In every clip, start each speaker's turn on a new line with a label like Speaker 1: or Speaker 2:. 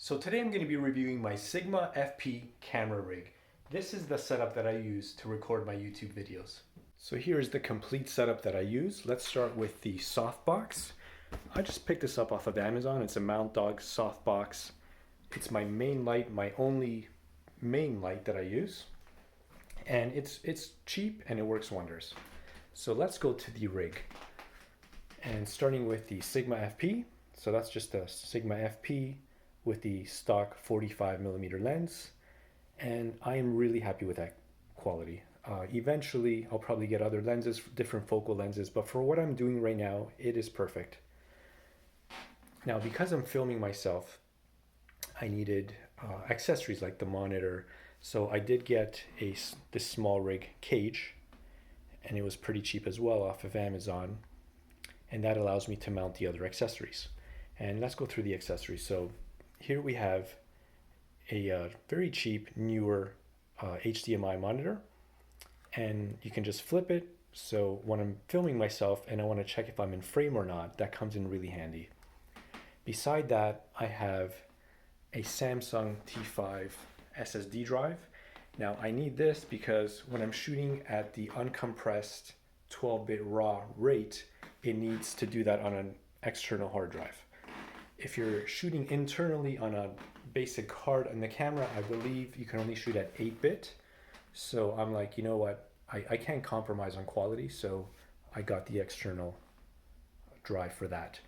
Speaker 1: So today I'm going to be reviewing my Sigma FP camera rig. This is the setup that I use to record my YouTube videos. So here's the complete setup that I use. Let's start with the softbox. I just picked this up off of Amazon. It's a Mount Dog softbox. It's my main light, my only main light that I use. And it's cheap and it works wonders. So let's go to the rig. And starting with the Sigma FP. So that's just a Sigma FP with the stock 45mm lens, and I am really happy with that quality. Eventually I'll probably get other lenses, different focal lenses, but for what I'm doing right now, it is perfect. Now, because I'm filming myself, I needed accessories like the monitor, so I did get this small rig cage, and it was pretty cheap as well off of Amazon, and that allows me to mount the other accessories. And let's go through the accessories. So here we have a very cheap Neewer HDMI monitor, and you can just flip it. So when I'm filming myself and I want to check if I'm in frame or not, that comes in really handy. Beside that, I have a Samsung T5 SSD drive. Now I need this because when I'm shooting at the uncompressed 12-bit RAW rate, it needs to do that on an external hard drive. If you're shooting internally on a basic card on the camera, I believe you can only shoot at 8-bit. So I'm like, you know what, I can't compromise on quality, so I got the external drive for that.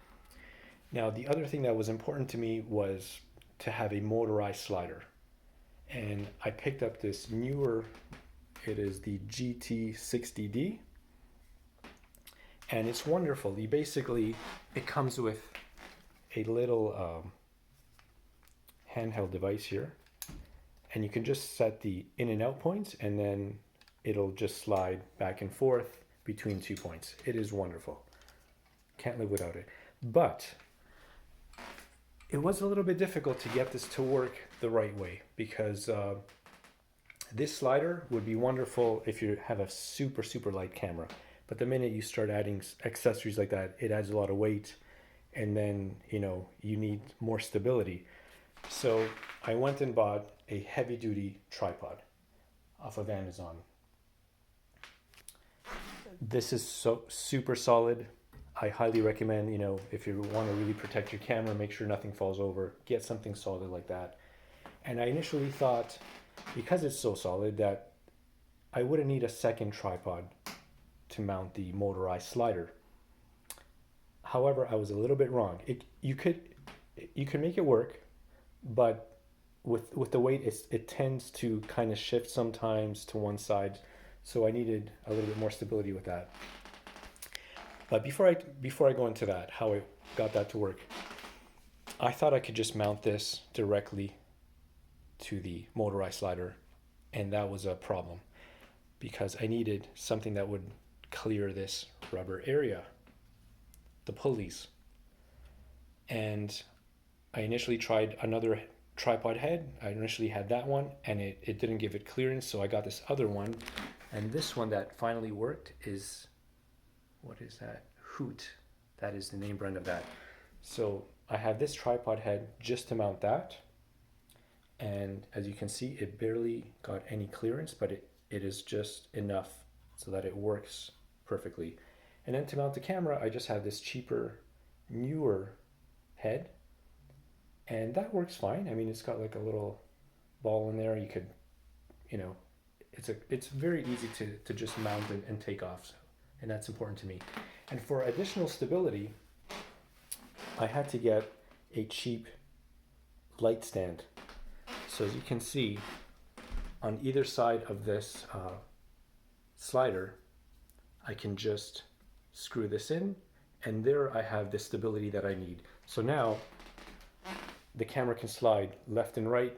Speaker 1: Now, the other thing that was important to me was to have a motorized slider. And I picked up this Neewer, it is the GT60D. And it's wonderful. It comes with a little handheld device here, and you can just set the in and out points, and then it'll just slide back and forth between 2 points. It is wonderful. Can't live without it. But it was a little bit difficult to get this to work the right way, because this slider would be wonderful if you have a super light camera, but the minute you start adding accessories like that, it adds a lot of weight, and then you need more stability. So I went and bought a heavy-duty tripod off of Amazon. This is so super solid. I highly recommend, if you want to really protect your camera, make sure nothing falls over, get something solid like that. And I initially thought, because it's so solid, that I wouldn't need a second tripod to mount the motorized slider. However, I was a little bit wrong. You could make it work, but with the weight, it tends to kind of shift sometimes to one side. So I needed a little bit more stability with that. But before I go into that, how I got that to work, I thought I could just mount this directly to the motorized slider, and that was a problem because I needed something that would clear this rubber area, the pulleys. And I initially tried another tripod head. I initially had that one, and it didn't give it clearance, so I got this other one. And this one that finally worked is, what is that? Hoot. That is the name brand of that. So I have this tripod head just to mount that, and as you can see, it barely got any clearance, but it is just enough so that it works perfectly. And then to mount the camera, I just have this cheaper, newer head, and that works fine. I mean, it's got like a little ball in there. You could, it's very easy to just mount and take off, and that's important to me. And for additional stability, I had to get a cheap light stand. So as you can see, on either side of this slider, I can just screw this in, and there I have the stability that I need. So now the camera can slide left and right,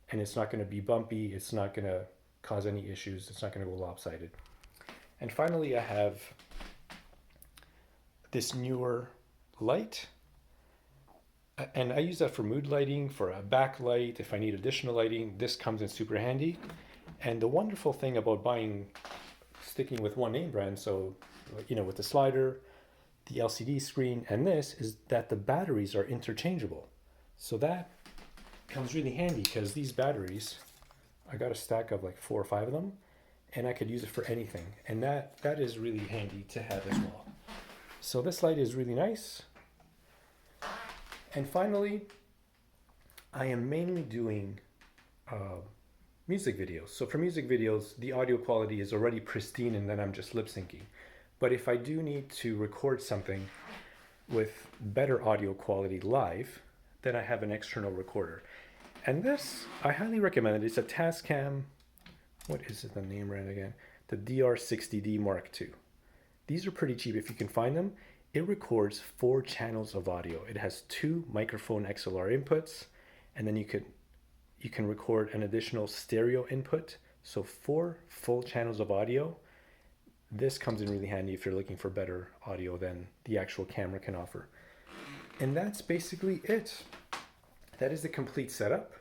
Speaker 1: and it's not going to be bumpy, it's not going to cause any issues, it's not going to go lopsided. And finally, I have this Neewer light, and I use that for mood lighting, for a backlight. If I need additional lighting, this comes in super handy. And the wonderful thing about sticking with one name brand, so with the slider, the LCD screen, and this, is that the batteries are interchangeable. So that comes really handy because these batteries, I got a stack of like 4 or 5 of them, and I could use it for anything. And that is really handy to have as well. So this light is really nice. And finally, I am mainly doing music videos. So for music videos, the audio quality is already pristine and then I'm just lip syncing. But if I do need to record something with better audio quality live, then I have an external recorder. And this, I highly recommend it. It's a Tascam, what is it, the name right again? The DR60D Mark II. These are pretty cheap if you can find them. It records 4 channels of audio. It has 2 microphone XLR inputs, and then you can record an additional stereo input. So 4 full channels of audio. This comes in really handy if you're looking for better audio than the actual camera can offer. And that's basically it. That is the complete setup.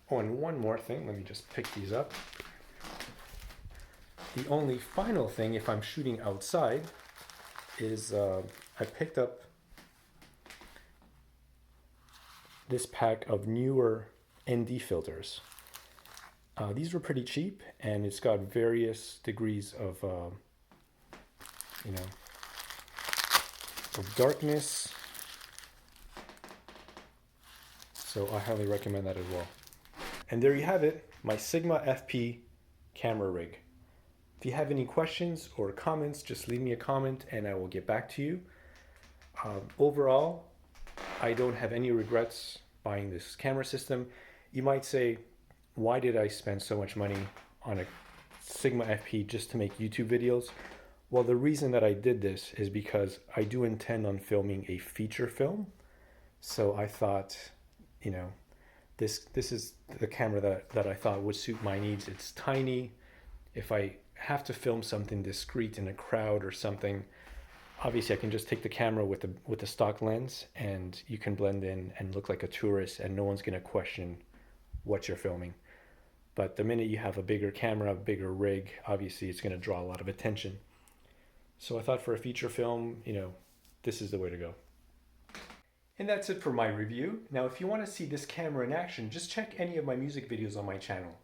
Speaker 1: Oh, and one more thing, let me just pick these up. The only final thing, if I'm shooting outside, is I picked up this pack of Neewer ND filters. These were pretty cheap, and it's got various degrees of, of darkness. So I highly recommend that as well. And there you have it, my Sigma FP camera rig. If you have any questions or comments, just leave me a comment and I will get back to you. Overall, I don't have any regrets buying this camera system. You might say, why did I spend so much money on a Sigma FP just to make YouTube videos? Well, the reason that I did this is because I do intend on filming a feature film. So I thought, this is the camera that I thought would suit my needs. It's tiny. If I have to film something discreet in a crowd or something, obviously I can just take the camera with the stock lens and you can blend in and look like a tourist and no one's going to question what you're filming. But the minute you have a bigger camera, a bigger rig, obviously it's going to draw a lot of attention. So I thought for a feature film, this is the way to go. And that's it for my review. Now, if you want to see this camera in action, just check any of my music videos on my channel.